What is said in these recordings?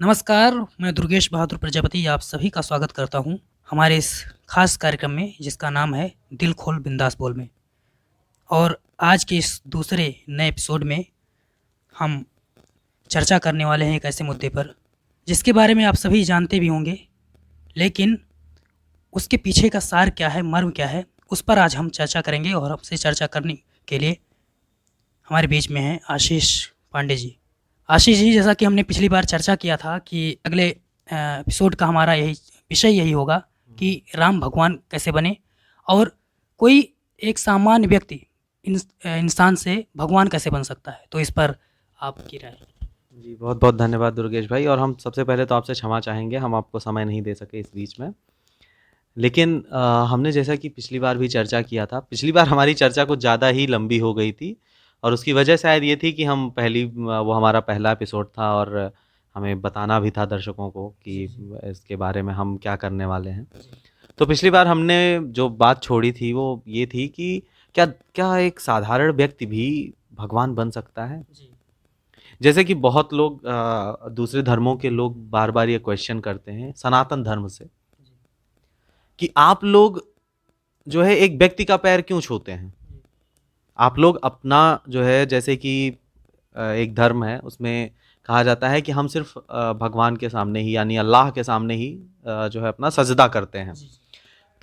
नमस्कार, मैं दुर्गेश बहादुर प्रजापति आप सभी का स्वागत करता हूँ हमारे इस खास कार्यक्रम में जिसका नाम है दिल खोल बिंदास बोल में। और आज के इस दूसरे नए एपिसोड में हम चर्चा करने वाले हैं एक ऐसे मुद्दे पर जिसके बारे में आप सभी जानते भी होंगे, लेकिन उसके पीछे का सार क्या है, मर्म क्या है, उस पर आज हम चर्चा करेंगे। और हमसे चर्चा करने के लिए हमारे बीच में हैं आशीष पांडे जी। आशीष जी, जैसा कि हमने पिछली बार चर्चा किया था कि अगले एपिसोड का हमारा विषय यही होगा कि राम भगवान कैसे बने और कोई एक सामान्य व्यक्ति इंसान से भगवान कैसे बन सकता है। तो इस पर आपकी राय। जी, बहुत बहुत धन्यवाद दुर्गेश भाई। और हम सबसे पहले तो आपसे क्षमा चाहेंगे, हम आपको समय नहीं दे सके इस बीच में। लेकिन हमने जैसा कि पिछली बार भी चर्चा किया था, पिछली बार हमारी चर्चा कुछ ज़्यादा ही लंबी हो गई थी और उसकी वजह शायद ये थी कि हम वो हमारा पहला एपिसोड था और हमें बताना भी था दर्शकों को कि इसके बारे में हम क्या करने वाले हैं। तो पिछली बार हमने जो बात छोड़ी थी वो ये थी कि क्या क्या एक साधारण व्यक्ति भी भगवान बन सकता है। जैसे कि बहुत लोग दूसरे धर्मों के लोग बार बार ये क्वेश्चन करते हैं सनातन धर्म से कि आप लोग जो है एक व्यक्ति का पैर क्यों छूते हैं। आप लोग अपना जो है, जैसे कि एक धर्म है उसमें कहा जाता है कि हम सिर्फ भगवान के सामने ही यानी अल्लाह के सामने ही जो है अपना सजदा करते हैं।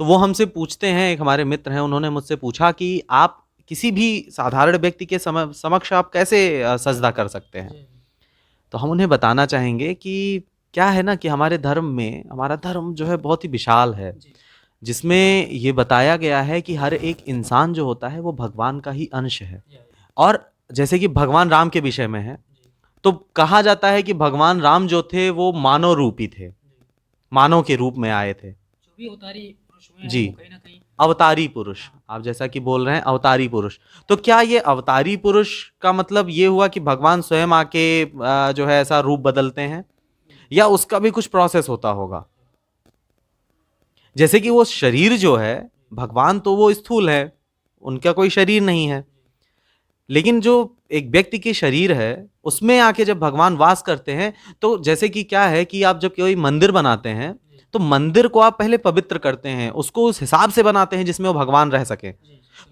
तो वो हमसे पूछते हैं, एक हमारे मित्र हैं, उन्होंने मुझसे पूछा कि आप किसी भी साधारण व्यक्ति के समक्ष आप कैसे सजदा कर सकते हैं। तो हम उन्हें बताना चाहेंगे कि क्या है ना कि हमारे धर्म में, हमारा धर्म जो है बहुत ही विशाल है, जिसमें ये बताया गया है कि हर एक इंसान जो होता है वो भगवान का ही अंश है। और जैसे कि भगवान राम के विषय में है तो कहा जाता है कि भगवान राम जो थे वो मानव रूपी थे, मानव के रूप में आए थे। जो भी अवतारी पुरुष हुए हैं, जी, वो कहीं ना कहीं अवतारी पुरुष, आप जैसा कि बोल रहे हैं अवतारी पुरुष। तो क्या ये अवतारी पुरुष का मतलब ये हुआ कि भगवान स्वयं आके जो है ऐसा रूप बदलते हैं, या उसका भी कुछ प्रोसेस होता होगा। जैसे कि वो शरीर जो है, भगवान तो वो स्थूल है, उनका कोई शरीर नहीं है, लेकिन जो एक व्यक्ति की शरीर है उसमें आके जब भगवान वास करते हैं, तो जैसे कि क्या है कि आप जब कोई मंदिर बनाते हैं तो मंदिर को आप पहले पवित्र करते हैं, उसको उस हिसाब से बनाते हैं जिसमें वो भगवान रह सके।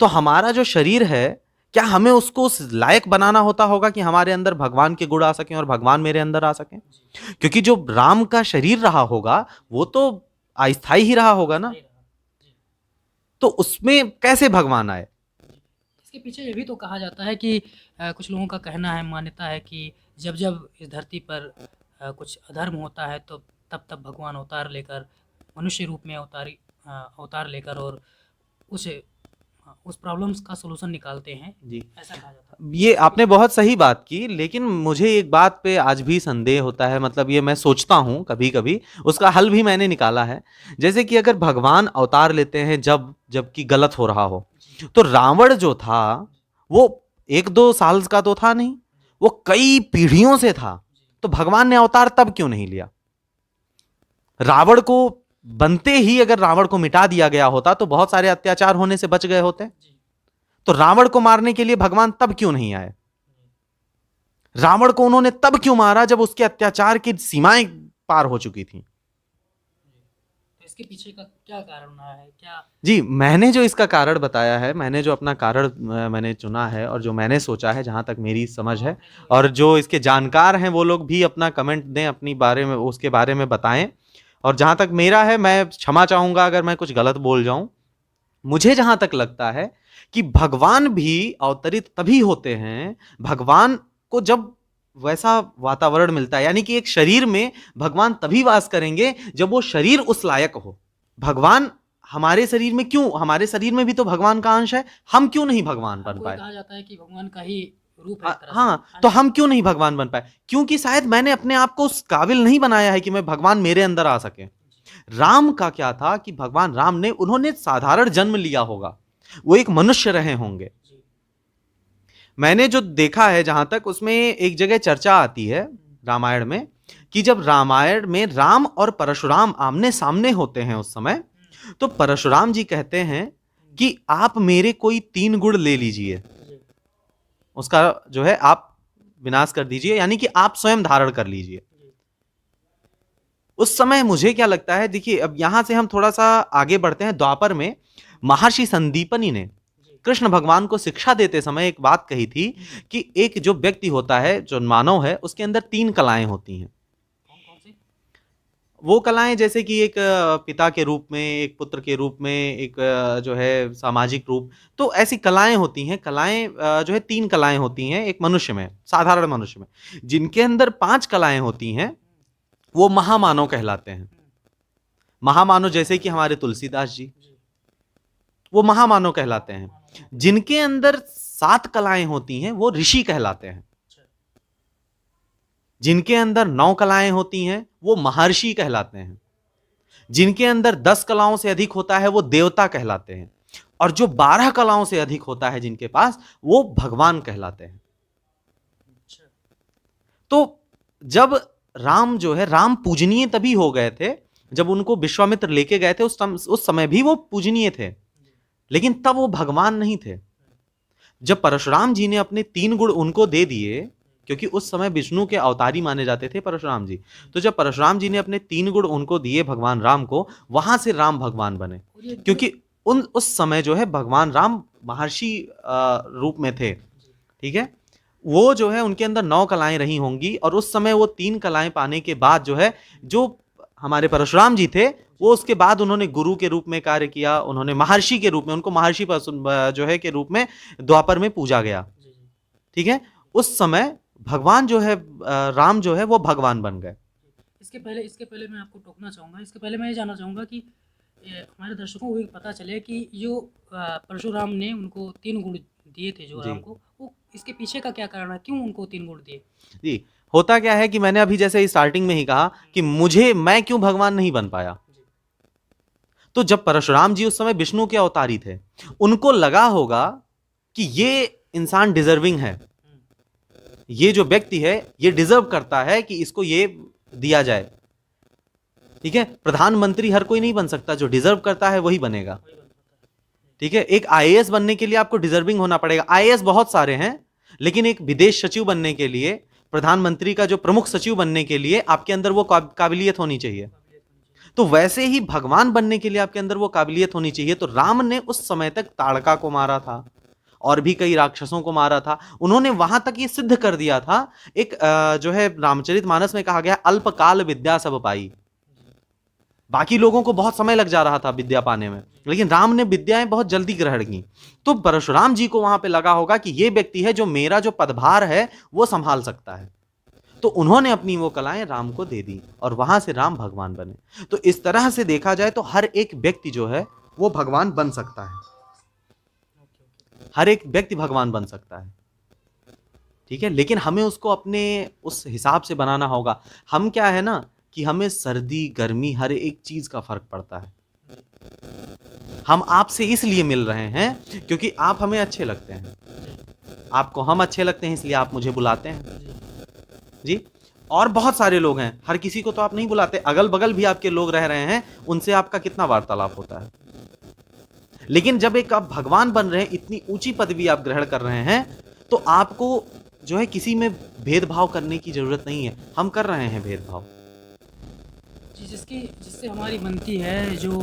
तो हमारा जो शरीर है, क्या हमें उसको उस लायक बनाना होता होगा कि हमारे अंदर भगवान के गुण आ सकें और भगवान मेरे अंदर आ सकें। क्योंकि जो राम का शरीर रहा होगा वो तो अस्थाई ही रहा होगा ना, तो उसमें कैसे भगवान आए। इसके पीछे ये भी तो कहा जाता है कि कुछ लोगों का कहना है, मान्यता है कि जब जब इस धरती पर कुछ अधर्म होता है तो तब तब भगवान अवतार लेकर, मनुष्य रूप में अवतार लेकर और उस प्रॉब्लम्स का सलूशन निकालते हैं। जी, ऐसा कहा जाता है। ये आपने बहुत सही बात की, लेकिन मुझे एक बात पे आज भी संदेह होता है, मतलब ये मैं सोचता हूँ कभी कभी, उसका हल भी मैंने निकाला है। जैसे कि अगर भगवान अवतार लेते हैं जबकि गलत हो रहा हो, तो रावण जो था वो 1-2 साल का तो था नहीं, वो कई पीढ़ियों से था। तो भगवान ने अवतार तब क्यों नहीं लिया। रावण को बनते ही अगर रावण को मिटा दिया गया होता तो बहुत सारे अत्याचार होने से बच गए होते। तो रावण को मारने के लिए भगवान तब क्यों नहीं आए। रावण को उन्होंने तब क्यों मारा जब उसके अत्याचार की सीमाएं पार हो चुकी थी। तो इसके पीछे का क्या कारण रहा है, क्या? जी, मैंने जो इसका कारण बताया है, मैंने जो अपना कारण मैंने चुना है और जो मैंने सोचा है, जहां तक मेरी समझ है, और जो इसके जानकार हैं वो लोग भी अपना कमेंट दें, अपनी बारे में, उसके बारे में बताएं। और जहां तक मेरा है, मैं क्षमा चाहूंगा अगर मैं कुछ गलत बोल जाऊं। मुझे जहां तक लगता है कि भगवान भी अवतरित तभी होते हैं, भगवान को जब वैसा वातावरण मिलता है, यानी कि एक शरीर में भगवान तभी वास करेंगे जब वो शरीर उस लायक हो। भगवान हमारे शरीर में क्यों, हमारे शरीर में भी तो भगवान का अंश है, हम क्यों नहीं भगवान बन पाए। कहा जाता है कि भगवान का ही रूप है एक तरह से। हाँ, तो हम क्यों नहीं भगवान बन पाए, क्योंकि शायद मैंने अपने आप को उस काबिल नहीं बनाया है कि मैं भगवान मेरे अंदर आ सके। राम का क्या था कि भगवान राम ने, उन्होंने साधारण जन्म लिया होगा, वो एक मनुष्य रहे होंगे। मैंने जो देखा है जहां तक, उसमें एक जगह चर्चा आती है रामायण में कि जब रामायण में राम और परशुराम आमने सामने होते हैं उस समय, तो परशुराम जी कहते हैं कि आप मेरे कोई 3 गुण ले लीजिए, उसका जो है आप विनाश कर दीजिए, यानी कि आप स्वयं धारण कर लीजिए। उस समय मुझे क्या लगता है, देखिए अब यहां से हम थोड़ा सा आगे बढ़ते हैं। द्वापर में महर्षि संदीपनी ने कृष्ण भगवान को शिक्षा देते समय एक बात कही थी कि एक जो व्यक्ति होता है, जो मानव है, उसके अंदर 3 कलाएं होती हैं। कौन सी? वो कलाएं जैसे कि एक पिता के रूप में, एक पुत्र के रूप में, एक जो है सामाजिक रूप, तो ऐसी कलाएं होती हैं। कलाएं जो है 3 कलाएं होती हैं एक मनुष्य में, साधारण मनुष्य में। जिनके अंदर 5 कलाएं होती हैं वो महामानव कहलाते हैं। महामानव जैसे कि हमारे तुलसीदास जी, वो महामानव कहलाते हैं। जिनके अंदर 7 कलाएं होती हैं वो ऋषि कहलाते हैं। जिनके अंदर 9 कलाएं होती हैं वो महर्षि कहलाते हैं। जिनके अंदर 10 कलाओं से अधिक होता है वो देवता कहलाते हैं। और जो 12 कलाओं से अधिक होता है जिनके पास, वो भगवान कहलाते हैं। तो जब राम जो है, राम पूजनीय तभी हो गए थे जब उनको विश्वामित्र लेके गए थे। उस समय भी वो पूजनीय थे, लेकिन तब वो भगवान नहीं थे। जब परशुराम जी ने अपने 3 गुण उनको दे दिए, क्योंकि उस समय विष्णु के अवतारी माने जाते थे परशुराम जी, तो जब परशुराम जी ने अपने 3 गुण उनको दिए भगवान राम को, वहां से राम भगवान बने। क्योंकि उस समय जो है भगवान राम महर्षि रूप में थे, ठीक है। वो जो है उनके अंदर 9 कलाएं रही होंगी, और उस समय वो 3 कलाएं पाने के बाद जो है, जो हमारे परशुराम जी थे, वो उसके बाद उन्होंने गुरु के रूप में कार्य किया। उन्होंने महर्षि के रूप में, उनको महर्षि जो है के रूप में द्वापर में पूजा गया, ठीक है। उस समय भगवान जो है राम जो है वो भगवान बन गए। इसके पहले मैं आपको टोकना चाहूँगा। इसके पहले मैं ये जानना चाहूँगा कि हमारे दर्शकों को भी पता चले कि जो परशुराम ने उनको 3 गुण दिए थे जो जी। राम को, वो इसके पीछे का क्या कारण है? क्यों उनको 3 गुण दिए? जी, होता क्या है कि मैंने अभी जैसे स्टार्टिंग में ही कहा कि मैं क्यों भगवान नहीं बन पाया। तो जब परशुराम जी उस समय विष्णु के अवतारी थे, उनको लगा होगा कि ये इंसान डिजर्विंग है, ये जो व्यक्ति है ये डिजर्व करता है कि इसको ये दिया जाए, ठीक है। प्रधानमंत्री हर कोई नहीं बन सकता, जो डिजर्व करता है वही बनेगा, ठीक है। एक आईएएस बनने के लिए आपको डिजर्विंग होना पड़ेगा। आईएएस बहुत सारे हैं, लेकिन एक विदेश सचिव बनने के लिए, प्रधानमंत्री का जो प्रमुख सचिव बनने के लिए आपके अंदर वो काबिलियत होनी चाहिए। तो वैसे ही भगवान बनने के लिए आपके अंदर वो काबिलियत होनी चाहिए। तो राम ने उस समय तक ताड़का को मारा था और भी कई राक्षसों को मारा था। उन्होंने वहां तक ये सिद्ध कर दिया था, एक जो है रामचरितमानस में कहा गया, अल्पकाल विद्या सब पाई। बाकी लोगों को बहुत समय लग जा रहा था विद्या पाने में, लेकिन राम ने विद्याएं बहुत जल्दी ग्रहण की। तो परशुराम जी को वहां पे लगा होगा कि ये व्यक्ति है जो मेरा जो पदभार है वो संभाल सकता है। तो उन्होंने अपनी वो कलाएं राम को दे दी और वहां से राम भगवान बने। तो इस तरह से देखा जाए तो हर एक व्यक्ति जो है वो भगवान बन सकता है। हर एक व्यक्ति भगवान बन सकता है, ठीक है। लेकिन हमें उसको अपने उस हिसाब से बनाना होगा। हम क्या है ना कि हमें सर्दी गर्मी हर एक चीज का फर्क पड़ता है। हम आपसे इसलिए मिल रहे हैं क्योंकि आप हमें अच्छे लगते हैं, आपको हम अच्छे लगते हैं, इसलिए आप मुझे बुलाते हैं जी। और बहुत सारे लोग हैं, हर किसी को तो आप नहीं बुलाते। अगल बगल भी आपके लोग रह रहे हैं, उनसे आपका कितना वार्तालाप होता है। लेकिन जब एक आप भगवान बन रहे हैं, इतनी ऊंची पदवी आप ग्रहण कर रहे हैं, तो आपको जो है किसी में भेदभाव करने की जरूरत नहीं है। हम कर रहे हैं भेदभाव जी, जिससे हमारी बनती है, जो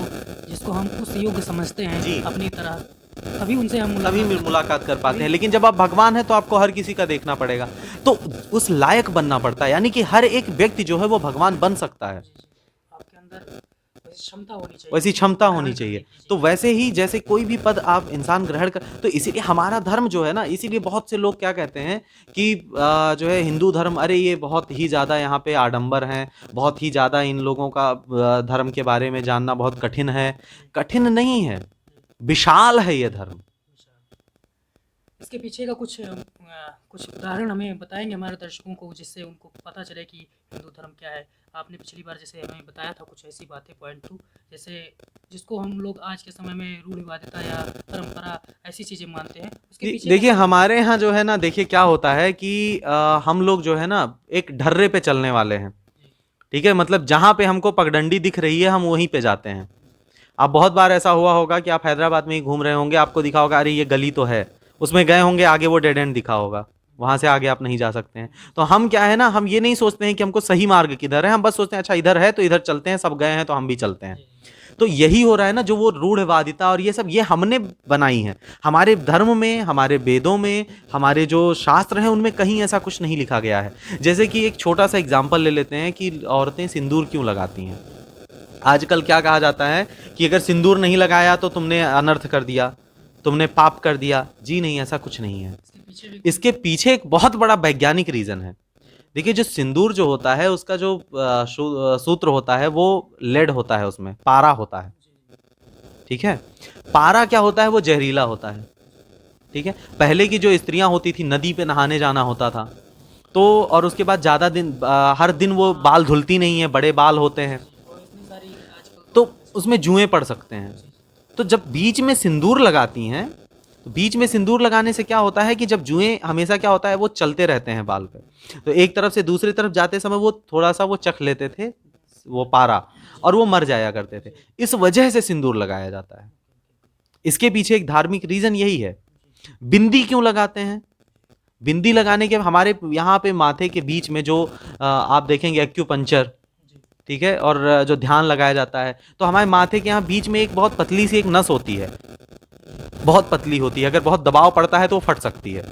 जिसको हम उस योग्य समझते हैं जी। अपनी तरह, तभी उनसे हम तभी मुलाकात कर पाते हैं। लेकिन जब आप भगवान हैं तो आपको हर किसी का देखना पड़ेगा, तो उस लायक बनना पड़ता है। यानी कि हर एक व्यक्ति जो है वो भगवान बन सकता है। आपके अंदर क्षमता होनी चाहिए, वैसी क्षमता होनी चाहिए। तो वैसे ही जैसे कोई भी पद आप इंसान ग्रहण कर, तो इसीलिए हमारा धर्म जो है ना, इसीलिए बहुत से लोग क्या कहते हैं कि जो है हिंदू धर्म, अरे ये बहुत ही ज़्यादा यहाँ पे आडंबर हैं, बहुत ही ज़्यादा इन लोगों का धर्म के बारे में जानना बहुत कठिन है। कठिन नहीं है, विशाल है ये धर्म। इसके पीछे का कुछ उदाहरण हमें बताएंगे हमारे दर्शकों को, जिससे उनको पता चले कि हिंदू धर्म क्या है। आपने पिछली बार जैसे हमें बताया था कुछ ऐसी बातें, पॉइंट 2, जैसे जिसको हम लोग आज के समय में रूढ़िवादिता या परंपरा ऐसी चीज़ें मानते हैं, उसके पीछे देखिए हमारे यहाँ जो है ना, देखिए क्या होता है कि हम लोग जो है ना एक ढर्रे पे चलने वाले हैं, ठीक है। मतलब जहाँ पे हमको पगडंडी दिख रही है हम वहीं पे जाते हैं। अब बहुत बार ऐसा हुआ होगा कि आप हैदराबाद में ही घूम रहे होंगे, आपको दिखा होगा अरे ये गली तो है, उसमें गए होंगे, आगे वो डेड एंड दिखा होगा, वहाँ से आगे आप नहीं जा सकते हैं। तो हम क्या है ना, हम ये नहीं सोचते हैं कि हमको सही मार्ग किधर है, हम बस सोचते हैं अच्छा इधर है तो इधर चलते हैं, सब गए हैं तो हम भी चलते हैं। तो यही हो रहा है ना, जो वो रूढ़वादिता और ये सब ये हमने बनाई है। हमारे धर्म में, हमारे वेदों में, हमारे जो शास्त्र हैं उनमें कहीं ऐसा कुछ नहीं लिखा गया है। जैसे कि एक छोटा सा एग्जाम्पल ले लेते हैं कि औरतें सिंदूर क्यों लगाती हैं। आजकल क्या कहा जाता है कि अगर सिंदूर नहीं लगाया तो तुमने अनर्थ कर दिया, तुमने पाप कर दिया। जी नहीं, ऐसा कुछ नहीं है। इसके पीछे एक बहुत बड़ा वैज्ञानिक रीजन है। देखिए, जो सिंदूर जो होता है उसका जो सूत्र होता है वो लेड होता है, उसमें पारा होता है। ठीक है, पारा क्या होता है, वो जहरीला होता है। ठीक है, पहले की जो स्त्रियां होती थी नदी पे नहाने जाना होता था, तो और उसके बाद ज्यादा दिन हर दिन वो बाल धुलती नहीं है, बड़े बाल होते हैं, तो उसमें जुएं पड़ सकते हैं। तो जब बीच में सिंदूर लगाती हैं, तो बीच में सिंदूर लगाने से क्या होता है कि जब जुएं, हमेशा क्या होता है वो चलते रहते हैं बाल पे, तो एक तरफ से दूसरी तरफ जाते समय वो थोड़ा सा वो चख लेते थे वो पारा, और वो मर जाया करते थे। इस वजह से सिंदूर लगाया जाता है। इसके पीछे एक धार्मिक रीजन यही है। बिंदी क्यों लगाते हैं? बिंदी लगाने के हमारे यहाँ पे माथे के बीच में जो आप देखेंगे एक्यूपंक्चर, ठीक है, और जो ध्यान लगाया जाता है, तो हमारे माथे के यहाँ बीच में एक बहुत पतली सी एक नस होती है, बहुत पतली होती है। अगर बहुत दबाव पड़ता है तो वो फट सकती है,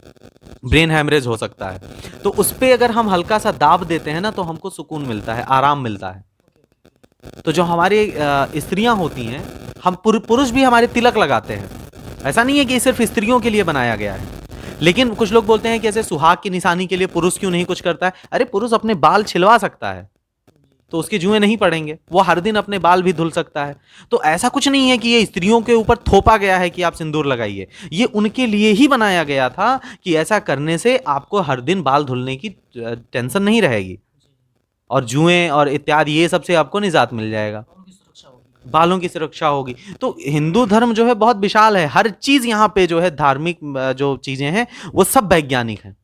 ब्रेन हैमरेज हो सकता है। तो उस पे अगर हम हल्का सा दाब देते हैं ना तो हमको सुकून मिलता है, आराम मिलता है। तो जो हमारे स्त्रियां होती हैं, हम पुरुष भी हमारे तिलक लगाते हैं। ऐसा नहीं है कि सिर्फ स्त्रियों के लिए बनाया गया है। लेकिन कुछ लोग बोलते हैं कि ऐसे सुहाग की निशानी के लिए पुरुष क्यों नहीं कुछ करता है। अरे पुरुष अपने बाल छिलवा सकता है तो उसके जुएं नहीं पड़ेंगे, वो हर दिन अपने बाल भी धुल सकता है। तो ऐसा कुछ नहीं है कि ये स्त्रियों के ऊपर थोपा गया है कि आप सिंदूर लगाइए। ये उनके लिए ही बनाया गया था कि ऐसा करने से आपको हर दिन बाल धुलने की टेंशन नहीं रहेगी, और जुएं और इत्यादि ये सब से आपको निजात मिल जाएगा, बालों की सुरक्षा होगी। तो हिंदू धर्म जो है बहुत विशाल है। हर चीज यहाँ पे जो है धार्मिक जो चीजें हैं वो सब वैज्ञानिक हैं।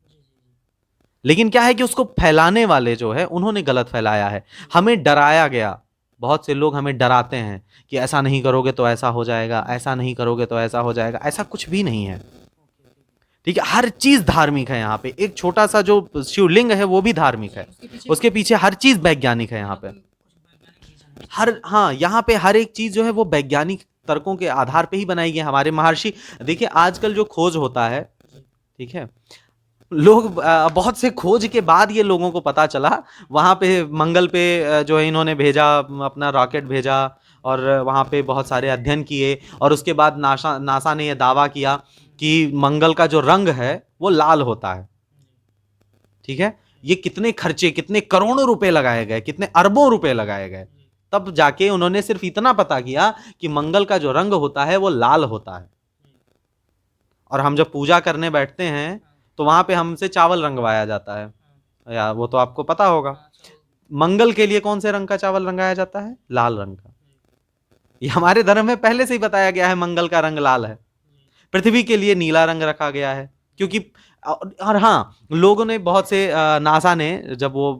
लेकिन क्या है कि उसको फैलाने वाले जो है उन्होंने गलत फैलाया है, हमें डराया गया। बहुत से लोग हमें डराते हैं कि ऐसा नहीं करोगे तो ऐसा हो जाएगा, ऐसा नहीं करोगे तो ऐसा हो जाएगा। ऐसा कुछ भी नहीं है। ठीक है, हर चीज धार्मिक है यहाँ पे। एक छोटा सा जो शिवलिंग है वो भी धार्मिक है, उसके पीछे हर चीज वैज्ञानिक है यहाँ पे। हाँ, यहाँ पे हर एक चीज जो है वो वैज्ञानिक तर्कों के आधार पे ही बनाई गई है। हमारे महर्षि, देखिए आजकल जो खोज होता है, ठीक है, लोग बहुत से खोज के बाद ये लोगों को पता चला, वहाँ पे मंगल पे जो है इन्होंने भेजा, अपना रॉकेट भेजा, और वहाँ पे बहुत सारे अध्ययन किए, और उसके बाद नासा ने यह दावा किया कि मंगल का जो रंग है वो लाल होता है। ठीक है, ये कितने खर्चे, कितने करोड़ों रुपए लगाए गए, कितने अरबों रुपए लगाए गए, तब जाके उन्होंने सिर्फ इतना पता किया कि मंगल का जो रंग होता है वो लाल होता है। और हम जब पूजा करने बैठते हैं तो वहां पे हमसे चावल रंगवाया जाता है, या वो तो आपको पता होगा। मंगल के लिए कौन से रंग का चावल रंगाया जाता है? लाल रंग का। ये हमारे धर्म में पहले से ही बताया गया है, मंगल का रंग लाल है। पृथ्वी के लिए नीला रंग रखा गया है, क्योंकि और हाँ, लोगों ने बहुत से नासा ने जब वो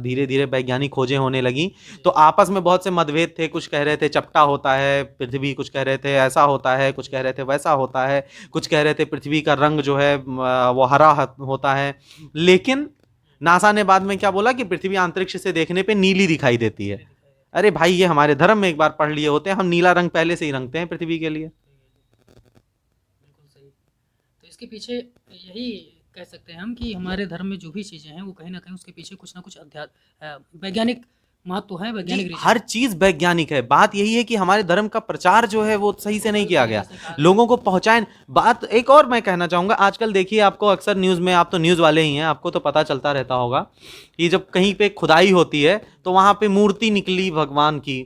धीरे धीरे वैज्ञानिक खोजें होने लगी तो आपस में बहुत से मतभेद थे। कुछ कह रहे थे चपटा होता है पृथ्वी, कुछ कह रहे थे ऐसा होता है, कुछ कह रहे थे वैसा होता है, कुछ कह रहे थे पृथ्वी का रंग जो है वो हरा होता है। लेकिन नासा ने बाद में क्या बोला कि पृथ्वी अंतरिक्ष से देखने पे नीली दिखाई देती है। अरे भाई, ये हमारे धर्म में एक बार पढ़ लिए होते हैं, हम नीला रंग पहले से ही रंगते हैं पृथ्वी के लिए। बिल्कुल सही। तो इसके पीछे यही कह सकते हैं हम कि हमारे धर्म में जो भी चीज़ें हैं वो कहीं ना कहीं उसके पीछे कुछ ना कुछ वैज्ञानिक महत्व है, वैज्ञानिक रीजन हर चीज वैज्ञानिक है। बात यही है कि हमारे धर्म का प्रचार जो है वो सही से नहीं किया गया, लोगों को पहुंचाए। बात एक और मैं कहना चाहूंगा, आजकल देखिए आपको अक्सर न्यूज में, आप तो न्यूज वाले ही हैं, आपको तो पता चलता रहता होगा कि जब कहीं पे खुदाई होती है तो वहां पे मूर्ति निकली भगवान की।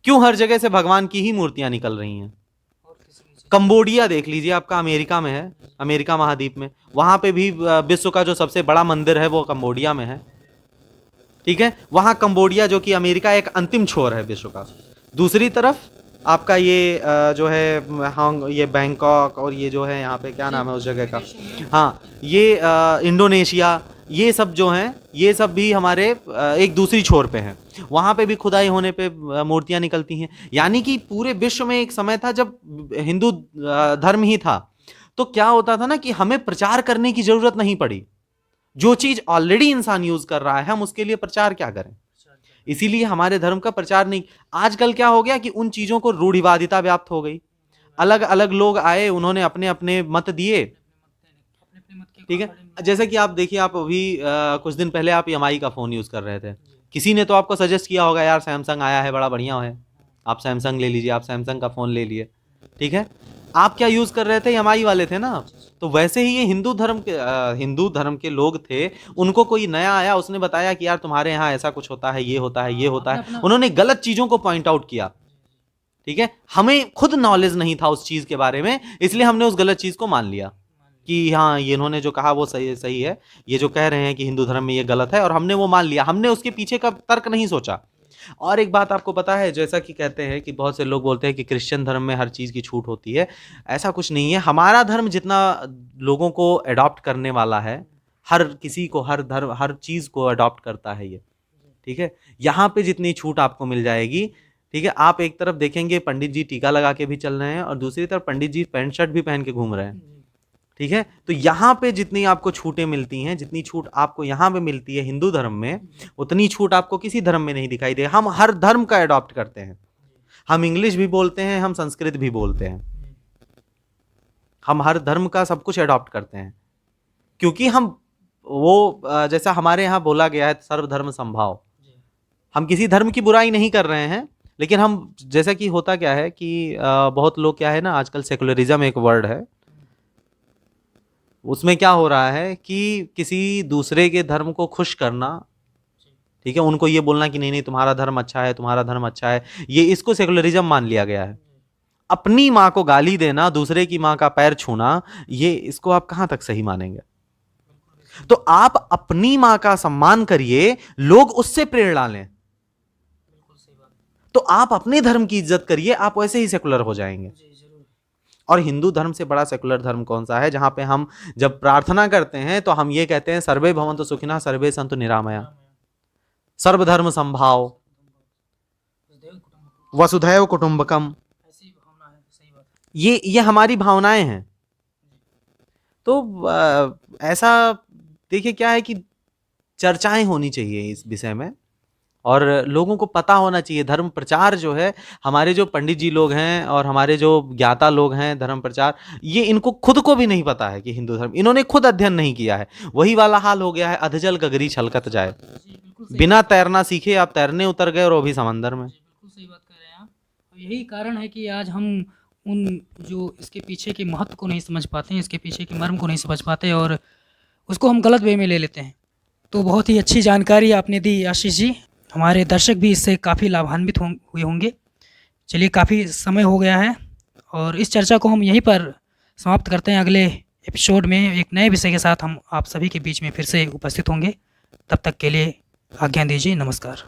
क्यों हर जगह से भगवान की ही मूर्तियां निकल रही हैं? कंबोडिया देख लीजिए, आपका अमेरिका में है, अमेरिका महाद्वीप में, वहां पे भी विश्व का जो सबसे बड़ा मंदिर है वो कंबोडिया में है। ठीक है, वहां कंबोडिया जो कि अमेरिका एक अंतिम छोर है विश्व का। दूसरी तरफ आपका ये जो है ये बैंकॉक, और ये जो है यहाँ पे क्या नाम है उस जगह का, हाँ ये इंडोनेशिया, ये सब जो हैं ये सब भी हमारे एक दूसरी छोर पे हैं। वहाँ पे भी खुदाई होने पे मूर्तियाँ निकलती हैं। यानी कि पूरे विश्व में एक समय था जब हिंदू धर्म ही था, तो क्या होता था ना कि हमें प्रचार करने की जरूरत नहीं पड़ी। जो चीज ऑलरेडी इंसान यूज कर रहा है हम उसके लिए प्रचार क्या करें, इसीलिए हमारे धर्म का प्रचार नहीं। आजकल क्या हो गया कि उन चीजों को रूढ़िवादिता व्याप्त हो गई, अलग अलग लोग आए, उन्होंने अपने अपने मत दिए, ठीक है। जैसे कि आप देखिए, आप अभी कुछ दिन पहले आप EMI का फोन यूज कर रहे थे, किसी ने तो आपको सजेस्ट किया होगा यार सैमसंग आया है बड़ा बढ़िया है, आप सैमसंग ले लीजिए, आप सैमसंग का फोन ले लिए, ठीक है। आप क्या यूज कर रहे थे, EMI वाले थे ना। तो वैसे ही ये हिंदू धर्म के लोग थे, उनको कोई नया आया, उसने बताया कि यार तुम्हारे यहाँ ऐसा कुछ होता है, ये होता है, ये होता है, उन्होंने गलत चीजों को पॉइंट आउट किया, ठीक है। हमें खुद नॉलेज नहीं था उस चीज के बारे में, इसलिए हमने उस गलत चीज को मान लिया कि हाँ ये इन्होंने जो कहा वो सही है, ये जो कह रहे हैं कि हिंदू धर्म में ये गलत है, और हमने वो मान लिया, हमने उसके पीछे का तर्क नहीं सोचा। और एक बात आपको पता है, जैसा कि कहते हैं कि बहुत से लोग बोलते हैं कि क्रिश्चियन धर्म में हर चीज की छूट होती है, ऐसा कुछ नहीं है। हमारा धर्म जितना लोगों को अडॉप्ट करने वाला है, हर किसी को, हर धर्म हर चीज को अडॉप्ट करता है ये, ठीक है। यहाँ पे जितनी छूट आपको मिल जाएगी, ठीक है। आप एक तरफ देखेंगे पंडित जी टीका लगा के भी चल रहे हैं, और दूसरी तरफ पंडित जी पैंट शर्ट भी पहन के घूम रहे हैं, ठीक है। तो यहाँ पे जितनी आपको छूटें मिलती हैं, जितनी छूट आपको यहाँ पे मिलती है हिंदू धर्म में, उतनी छूट आपको किसी धर्म में नहीं दिखाई दे। हम हर धर्म का अडॉप्ट करते हैं, हम इंग्लिश भी बोलते हैं, हम संस्कृत भी बोलते हैं, हम हर धर्म का सब कुछ अडॉप्ट करते हैं, क्योंकि हम वो जैसा हमारे यहाँ बोला गया है सर्वधर्म समभाव, हम किसी धर्म की बुराई नहीं कर रहे हैं, लेकिन हम जैसा कि होता क्या है कि बहुत लोग क्या है ना, आजकल सेकुलरिज्म एक वर्ड है, उसमें क्या हो रहा है कि किसी दूसरे के धर्म को खुश करना, ठीक है, उनको ये बोलना कि नहीं नहीं तुम्हारा धर्म अच्छा है, तुम्हारा धर्म अच्छा है, ये इसको सेकुलरिज्म मान लिया गया है। अपनी माँ को गाली देना, दूसरे की माँ का पैर छूना, ये इसको आप कहां तक सही मानेंगे। तो आप अपनी माँ का सम्मान करिए, लोग उससे प्रेरणा लें। तो आप अपने धर्म की इज्जत करिए, आप वैसे ही सेकुलर हो जाएंगे। और हिंदू धर्म से बड़ा सेकुलर धर्म कौन सा है, जहां पे हम जब प्रार्थना करते हैं तो हम ये कहते हैं सर्वे भवन्तु सुखिनः सर्वे सन्तु निरामया, सर्वधर्म संभाव, वसुधैव कुटुंबकम, ये हमारी भावनाएं हैं। तो ऐसा देखिए क्या है कि चर्चाएं होनी चाहिए इस विषय में, और लोगों को पता होना चाहिए। धर्म प्रचार जो है, हमारे जो पंडित जी लोग हैं और हमारे जो ज्ञाता लोग हैं धर्म प्रचार, ये इनको खुद को भी नहीं पता है कि हिंदू धर्म, इन्होंने खुद अध्ययन नहीं किया है। वही वाला हाल हो गया है, अधजल गगरी छलकत जाए, बिना तैरना सीखे आप तैरने उतर गए और वो भी समंदर में। बिल्कुल सही बात कर रहे हैं आप। यही कारण है कि आज हम उन जो इसके पीछे के महत्व को नहीं समझ पाते हैं, इसके पीछे के मर्म को नहीं समझ पाते, और उसको हम गलत वे में ले लेते हैं। तो बहुत ही अच्छी जानकारी आपने दी आशीष जी, हमारे दर्शक भी इससे काफ़ी लाभान्वित हुए होंगे। चलिए, काफ़ी समय हो गया है और इस चर्चा को हम यहीं पर समाप्त करते हैं। अगले एपिसोड में एक नए विषय के साथ हम आप सभी के बीच में फिर से उपस्थित होंगे। तब तक के लिए आज्ञा दीजिए, नमस्कार।